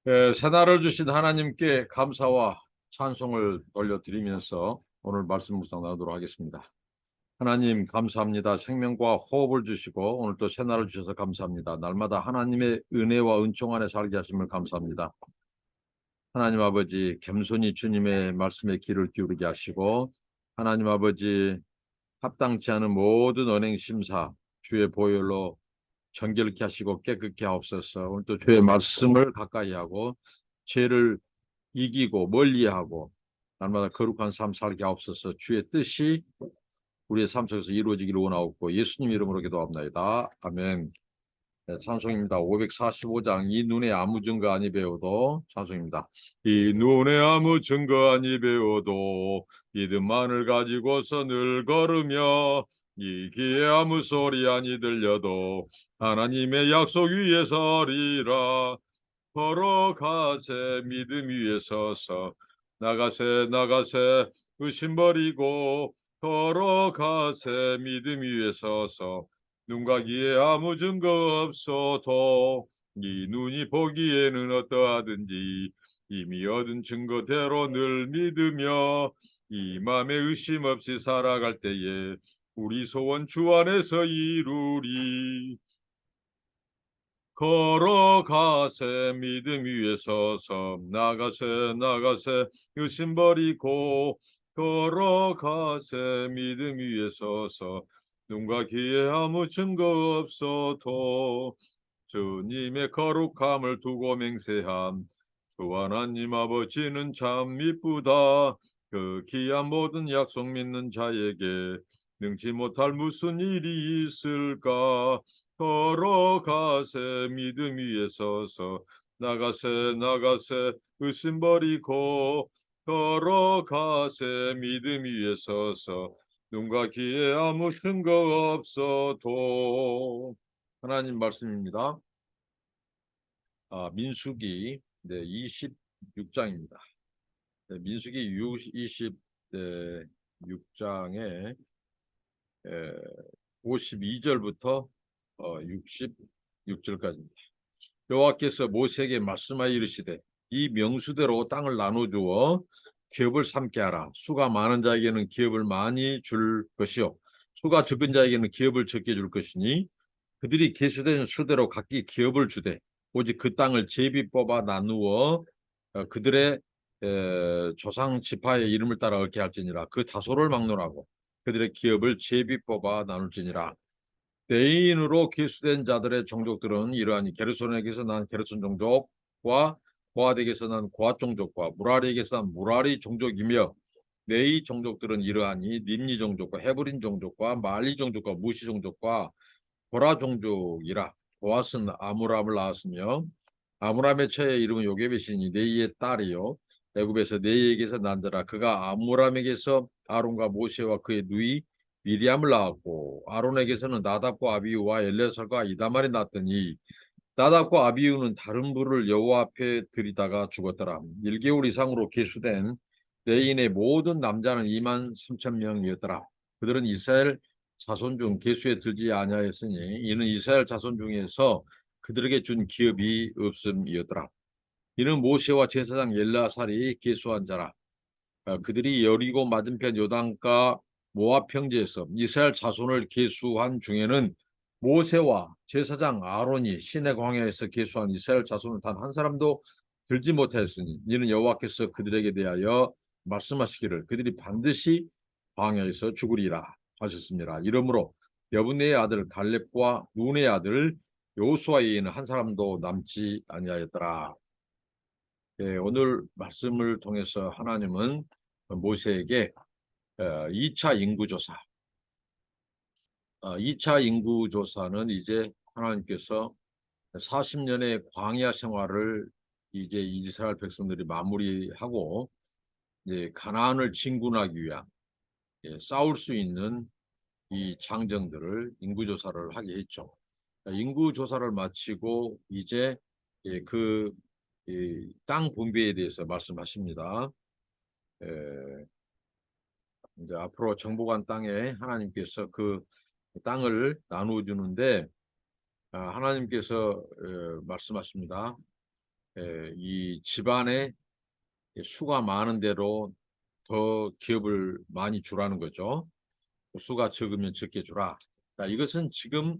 새날을 주신 하나님께 감사와 찬송을 돌려드리면서 오늘 말씀 묵상 나누도록 하겠습니다. 하나님 감사합니다. 생명과 호흡을 주시고 오늘 또 새날을 주셔서 감사합니다. 날마다 하나님의 은혜와 은총 안에 살게 하심을 감사합니다. 하나님 아버지 겸손히 주님의 말씀에 귀를 기울이게 하시고 하나님 아버지 합당치 않은 모든 언행 심사 주의 보혈로 정결케 하시고 깨끗게 하옵소서. 오늘 또 주의 말씀을 가까이 하고 죄를 이기고 멀리하고 날마다 거룩한 삶 살게 하옵소서. 주의 뜻이 우리의 삶 속에서 이루어지기를 원하옵고 예수님 이름으로 기도합나이다. 아멘. 네, 찬송입니다. 545장 이 눈에 아무 증거 아니 배워도 찬송입니다. 이 눈에 아무 증거 아니 배워도 믿음만을 가지고서 늘 걸으며 이 귀에 아무 소리 아니 들려도 하나님의 약속 위에 서리라. 걸어가세 믿음 위에 서서 나가세 나가세 의심 버리고 걸어가세 믿음 위에 서서 눈과 귀에 아무 증거 없어도 네 눈이 보기에는 어떠하든지 이미 얻은 증거대로 늘 믿으며 이 맘에 의심 없이 살아갈 때에 우리 소원 주 안에서 이루리. 걸어가세 믿음 위에 서서 나가세 나가세 의심 버리고 걸어가세 믿음 위에 서서 눈과 귀에 아무 증거 없어도 주님의 거룩함을 두고 맹세함. 주 하나님 아버지는 참 미쁘다. 그 귀한 모든 약속 믿는 자에게 능치 못할 무슨 일이 있을까. 걸어가세 믿음 위에 서서 나가세 나가세 의심 버리고 걸어가세 믿음 위에 서서 눈과 귀에 아무 증거 없어도. 하나님 말씀입니다. 민수기 26장입니다. 민수기 26장에 52절부터 66절까지입니다. 여호와께서 모세에게 말씀하여 이르시되 이 명수대로 땅을 나눠주어 기업을 삼게 하라. 수가 많은 자에게는 기업을 많이 줄 것이요 수가 적은 자에게는 기업을 적게 줄 것이니 그들이 계수된 수대로 각기 기업을 주되 오직 그 땅을 제비 뽑아 나누어 그들의 조상 지파의 이름을 따라 얻게 할지니라. 그 다소를 막론하고 그들의 기업을 제비 뽑아 나눌지니라. 대인으로 기수된 자들의 종족들은 이러하니 게르손에게서 난 게르손 종족과 고핫에게서 난 고핫 종족과 무라리에게서 난 무라리 종족이며 네이 종족들은 이러하니 nim리 종족과 헤브린 종족과 말리 종족과 무시 종족과 보라 종족이라. 보앗은 아므람을 낳았으며 아므람의 처의 이름은 요게벳이니 네이의 딸이요 애굽에서 네이에게서 난 자라. 그가 아므람에게서 아론과 모세와 그의 누이 미리암을 낳았고 아론에게서는 나답과 아비후와 엘레살과 이다말이 낳았더니 나답과 아비후는 다른 불을 여호와 앞에 들이다가 죽었더라. 1개월 이상으로 계수된 레인의 모든 남자는 2만 3천 명이었더라. 그들은 이스라엘 자손 중 계수에 들지 아니하였으니 이는 이스라엘 자손 중에서 그들에게 준 기업이 없음이었더라. 이는 모세와 제사장 엘라살이 계수한 자라. 그들이 여리고 맞은편 요단가 모압 평지에서 이스라엘 자손을 계수한 중에는 모세와 제사장 아론이 시내 광야에서 계수한 이스라엘 자손을 단 한 사람도 들지 못하였으니 이는 여호와께서 그들에게 대하여 말씀하시기를 그들이 반드시 광야에서 죽으리라 하셨습니다. 이러므로 여분네의 아들 갈렙과 눈의 아들 여호수아에는 한 사람도 남지 아니하였더라. 네, 오늘 말씀을 통해서 하나님은 모세에게 2차 인구조사, 2차 인구조사는 이제 하나님께서 40년의 광야 생활을 이제 이스라엘 백성들이 마무리하고 이제 가나안을 진군하기 위한 싸울 수 있는 이 장정들을 인구조사를 하게 했죠. 인구조사를 마치고 이제 그 땅 분배에 대해서 말씀하십니다. 이제 앞으로 정복한 땅에 하나님께서 그 땅을 나누어 주는데 하나님께서 말씀하십니다. 이 집안에 수가 많은 대로 더 기업을 많이 주라는 거죠. 수가 적으면 적게 주라. 자, 이것은 지금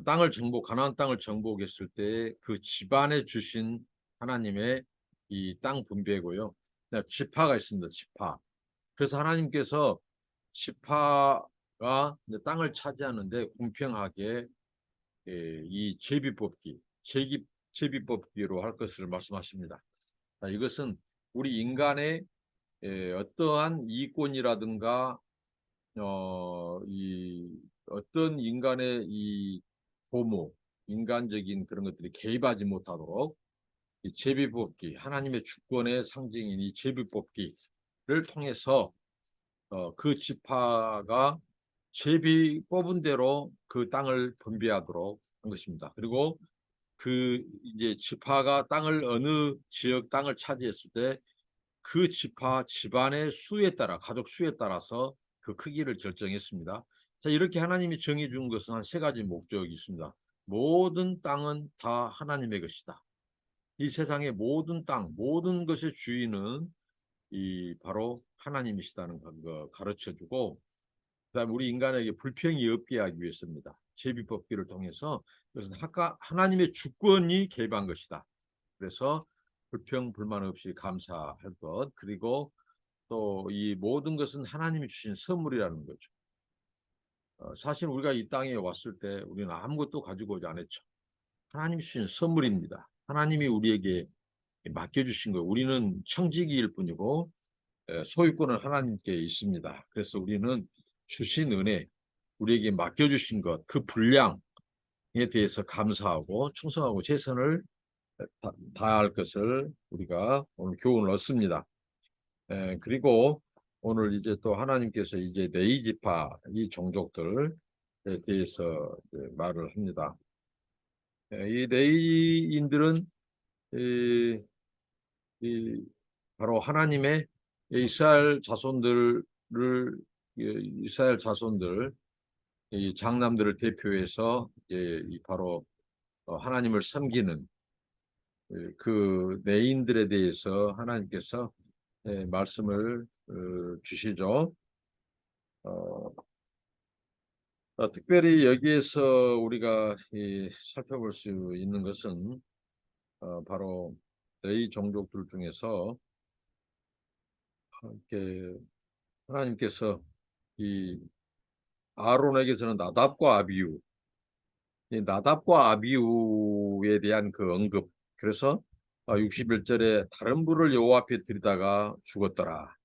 땅을 가나안 땅을 정복했을 때 그 집안에 주신 하나님의 이 땅 분배고요. 지파가 있습니다. 지파. 그래서 하나님께서 지파가 땅을 차지하는데 공평하게 이 제비뽑기로 할 것을 말씀하십니다. 자, 이것은 우리 인간의 어떠한 이권이라든가 어떤 인간의 이 도모, 인간적인 그런 것들이 개입하지 못하도록 이 제비뽑기, 하나님의 주권의 상징인 이 제비뽑기를 통해서 그 지파가 제비 뽑은 대로 그 땅을 분배하도록 한 것입니다. 그리고 그 이제 지파가 어느 지역 땅을 차지했을 때 그 지파 집안의 수에 따라 가족 수에 따라서 그 크기를 결정했습니다. 자, 이렇게 하나님이 정해 준 것은 한 3가지 목적이 있습니다. 모든 땅은 다 하나님의 것이다. 이 세상의 모든 땅, 모든 것의 주인은 바로 하나님이시다는 거 가르쳐 주고, 그다음에 우리 인간에게 불평이 없게 하기 위해서입니다. 제비뽑기를 통해서 그것은 하나님의 주권이 개입한 것이다. 그래서 불평 불만 없이 감사할 것, 그리고 또 이 모든 것은 하나님이 주신 선물이라는 거죠. 사실 우리가 이 땅에 왔을 때 우리는 아무것도 가지고 오지 않았죠. 하나님이 주신 선물입니다. 하나님이 우리에게 맡겨주신 거예요. 우리는 청지기일 뿐이고 소유권은 하나님께 있습니다. 그래서 우리는 주신 은혜, 우리에게 맡겨주신 것, 그 분량에 대해서 감사하고 충성하고 최선을 다할 것을 우리가 오늘 교훈을 얻습니다. 그리고 오늘 이제 또 하나님께서 이제 네이 지파 이 종족들에 대해서 말을 합니다. 이 네이인들은 이 바로 하나님의 이스라엘 자손들 이 장남들을 대표해서 바로 하나님을 섬기는 그 네인들에 대해서 하나님께서 말씀을 주시죠. 특별히 여기에서 우리가 살펴볼 수 있는 것은 바로 레위 종족들 중에서 이렇게 하나님께서 이 아론에게서는 나답과 아비후, 이 나답과 아비후에 대한 그 언급. 그래서 61절에 다른 불을 여호와 앞에 들이다가 죽었더라.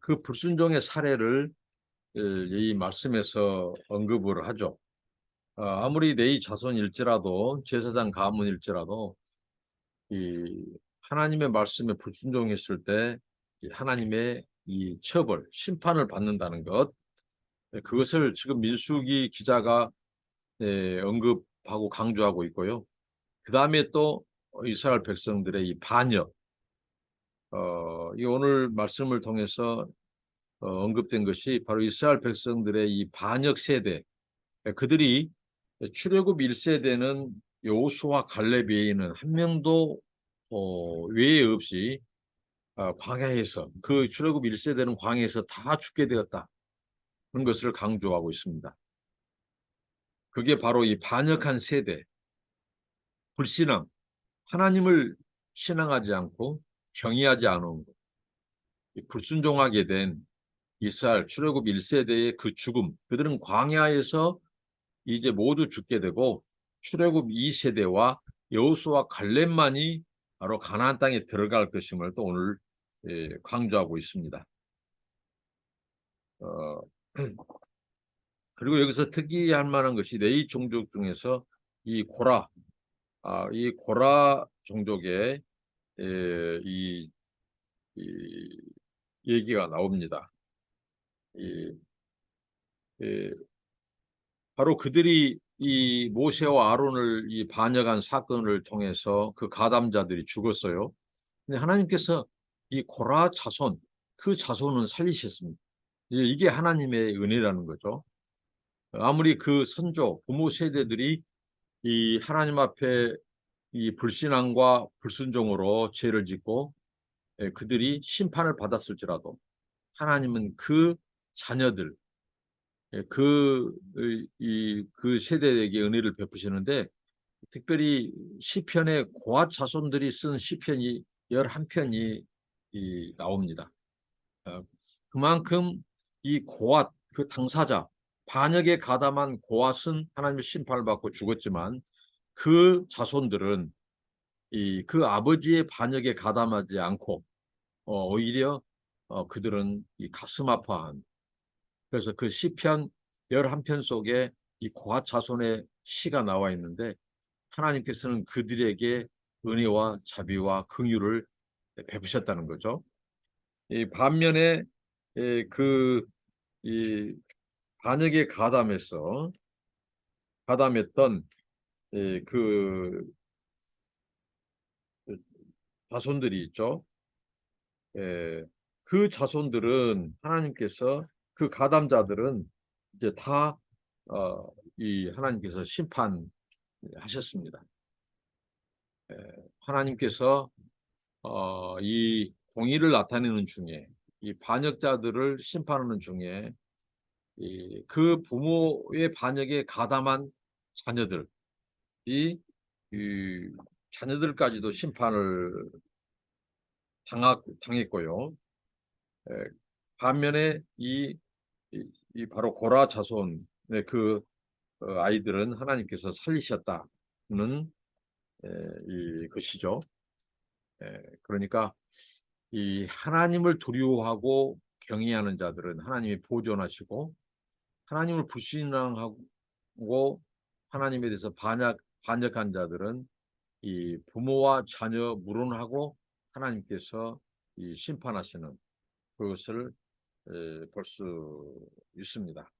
그 불순종의 사례를 이 말씀에서 언급을 하죠. 아무리 네이 자손일지라도 제사장 가문일지라도 이 하나님의 말씀에 불순종했을 때 하나님의 이 처벌, 심판을 받는다는 것, 그것을 지금 민수기 기자가 언급하고 강조하고 있고요. 그 다음에 또 이스라엘 백성들의 이 반역, 이 오늘 말씀을 통해서 언급된 것이 바로 이스라엘 백성들의 이 반역 세대, 그들이 출애굽 1세대는 여호수아 갈렙 외에는 한 명도 외에 없이 광야에서 그 출애굽 1세대는 광야에서 다 죽게 되었다. 그런 것을 강조하고 있습니다. 그게 바로 이 반역한 세대, 불신앙, 하나님을 신앙하지 않고 경외하지 않은 것, 불순종하게 된 이스라엘 출애굽 1세대의 그 죽음, 그들은 광야에서 이제 모두 죽게 되고 출애굽 2세대와 여호수아 갈렙만이 바로 가나안 땅에 들어갈 것임을 또 오늘 강조하고 있습니다. 그리고 여기서 특이할 만한 것이 네이 종족 중에서 이 고라 종족의 이 얘기가 나옵니다. 바로 그들이 이 모세와 아론을 이 반역한 사건을 통해서 그 가담자들이 죽었어요. 근데 하나님께서 이 고라 자손, 그 자손은 살리셨습니다. 이게 하나님의 은혜라는 거죠. 아무리 그 선조, 부모 세대들이 이 하나님 앞에 이 불신앙과 불순종으로 죄를 짓고 그들이 심판을 받았을지라도 하나님은 그 자녀들, 그 세대에게 은혜를 베푸시는데, 특별히 시편의 고앗 자손들이 쓴 시편이 11편이 나옵니다. 그만큼 이 고앗, 그 당사자, 반역에 가담한 고앗은 하나님의 심판을 받고 죽었지만, 그 자손들은 그 아버지의 반역에 가담하지 않고 오히려 그들은 이 가슴 아파한, 그래서 그 시편 11편 속에 이 고앗 자손의 시가 나와 있는데, 하나님께서는 그들에게 은혜와 자비와 긍휼을 베푸셨다는 거죠. 이 반면에 이 반역에 가담했던 그 자손들이 있죠. 그 자손들은 하나님께서, 그 가담자들은 이제 다 이 하나님께서 심판하셨습니다. 하나님께서 이 공의를 나타내는 중에, 이 반역자들을 심판하는 중에 그 부모의 반역에 가담한 자녀들이, 이 자녀들까지도 심판을 당했고요. 반면에 이 바로 고라 자손의 그 아이들은 하나님께서 살리셨다는 이 것이죠. 그러니까 이 하나님을 두려워하고 경외하는 자들은 하나님이 보존하시고, 하나님을 불신앙하고 하나님에 대해서 반역한 자들은 이 부모와 자녀 물론하고 하나님께서 이 심판하시는 그것을 볼 수 있습니다.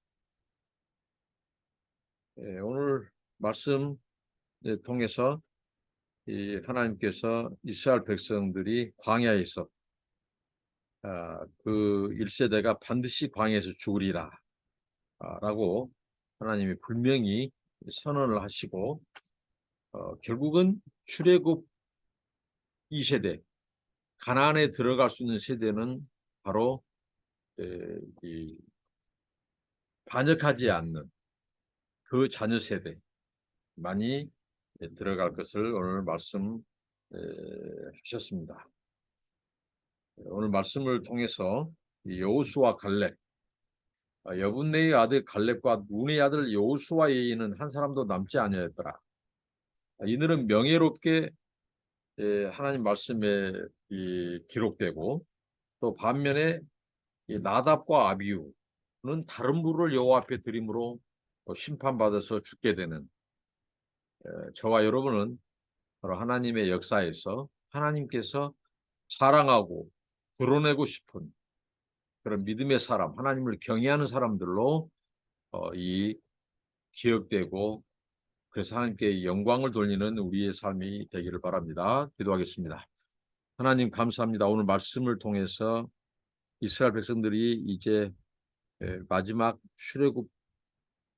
오늘 말씀 통해서 이 하나님께서 이스라엘 백성들이 광야에서 그 1세대가 반드시 광야에서 죽으리라 라고 하나님이 분명히 선언을 하시고, 결국은 출애굽 2세대, 가나안에 들어갈 수 있는 세대는 바로 이 반역하지 않는 그 자녀 세대만이 들어갈 것을 오늘 말씀하셨습니다. 오늘 말씀을 통해서 여호수아 갈렙, 여분네의 아들 갈렙과 눈의 아들 여호수아에는 한 사람도 남지 아니하였더라. 이들은 명예롭게 하나님 말씀에 기록되고, 또 반면에 나답과 아비후는 다른 불을 여호와 앞에 드림으로 심판받아서 죽게 되는, 저와 여러분은 바로 하나님의 역사에서 하나님께서 사랑하고 드러내고 싶은 그런 믿음의 사람, 하나님을 경외하는 사람들로 이 기억되고, 그래서 하나님께 영광을 돌리는 우리의 삶이 되기를 바랍니다. 기도하겠습니다. 하나님 감사합니다. 오늘 말씀을 통해서 이스라엘 백성들이 이제 마지막 출애굽,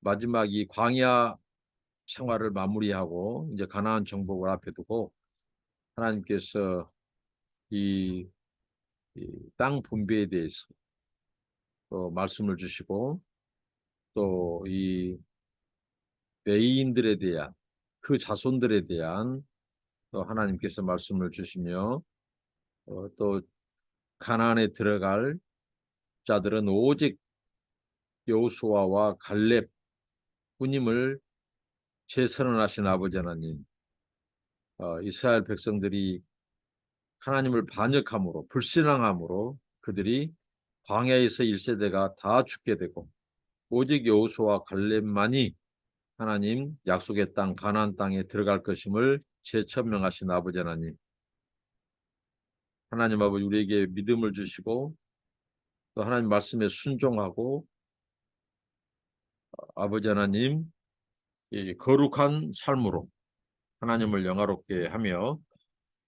마지막 이 광야 생활을 마무리하고 이제 가나안 정복을 앞에 두고, 하나님께서 이 땅 분배에 대해서 또 말씀을 주시고, 또 이 레위인들에 대한, 그 자손들에 대한 또 하나님께서 말씀을 주시며, 또 가나안에 들어갈 자들은 오직 여호수아와 갈렙 뿐임을 재선언하신 아버지 하나님, 이스라엘 백성들이 하나님을 반역함으로, 불신앙함으로 그들이 광야에서 1세대가 다 죽게 되고, 오직 여호수아와 갈렙만이 하나님 약속의 땅 가나안 땅에 들어갈 것임을 재천명하신 아버지 하나님, 하나님 아버지 우리에게 믿음을 주시고, 또 하나님 말씀에 순종하고, 아버지 하나님 이 거룩한 삶으로 하나님을 영화롭게 하며,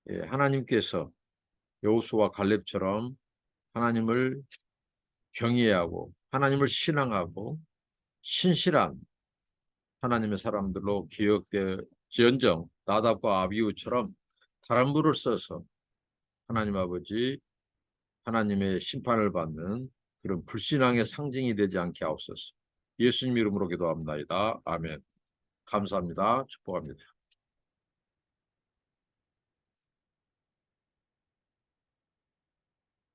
하나님께서 여호수아 갈렙처럼 하나님을 경외하고 하나님을 신앙하고 신실한 하나님의 사람들로 기억될지언정 나답과 아비후처럼 다른 불을 써서 하나님 아버지 하나님의 심판을 받는 그런 불신앙의 상징이 되지 않게 하옵소서. 예수님 이름으로 기도합나이다. 아멘. 감사합니다. 축복합니다.